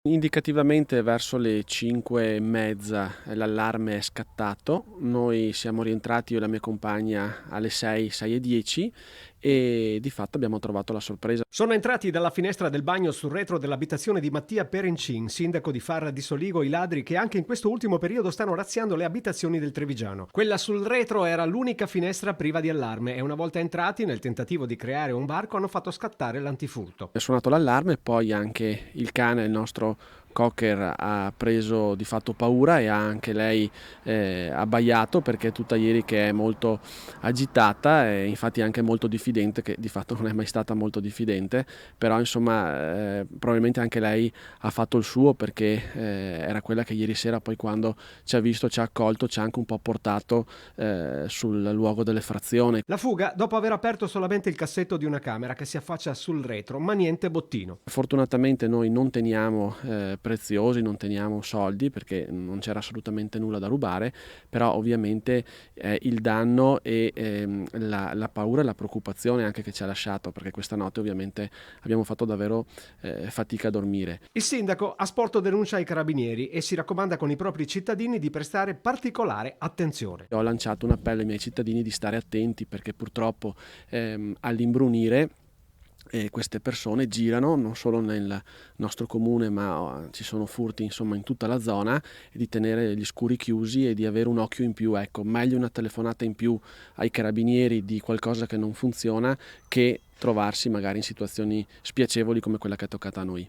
Indicativamente verso le 5:30 l'allarme è scattato, noi siamo rientrati io e la mia compagna alle 6, 6:10 e di fatto abbiamo trovato la sorpresa. Sono entrati dalla finestra del bagno sul retro dell'abitazione di Mattia Perencin, sindaco di Farra di Soligo, i ladri che anche in questo ultimo periodo stanno razziando le abitazioni del Trevigiano. Quella sul retro era l'unica finestra priva di allarme e una volta entrati, nel tentativo di creare un varco, hanno fatto scattare l'antifurto. È suonato l'allarme, poi anche il cane, il nostro cocker, ha preso di fatto paura e ha anche lei abbaiato, perché è tutta ieri che è molto agitata e infatti anche molto diffidente, che di fatto non è mai stata molto diffidente, però insomma probabilmente anche lei ha fatto il suo, perché era quella che ieri sera poi quando ci ha visto, ci ha accolto, ci ha anche un po' portato sul luogo dell'effrazione. La fuga dopo aver aperto solamente il cassetto di una camera che si affaccia sul retro, ma niente bottino. Fortunatamente noi non teniamo preziosi, non teniamo soldi, perché non c'era assolutamente nulla da rubare, però ovviamente il danno e la paura e la preoccupazione anche che ci ha lasciato, perché questa notte ovviamente abbiamo fatto davvero fatica a dormire. Il sindaco ha sporto denuncia ai carabinieri e si raccomanda con i propri cittadini di prestare particolare attenzione. Ho lanciato un appello ai miei cittadini di stare attenti, perché purtroppo all'imbrunire queste persone girano non solo nel nostro comune, ma ci sono furti insomma in tutta la zona, e di tenere gli scuri chiusi e di avere un occhio in più. Ecco, meglio una telefonata in più ai carabinieri di qualcosa che non funziona, che trovarsi magari in situazioni spiacevoli come quella che è toccata a noi.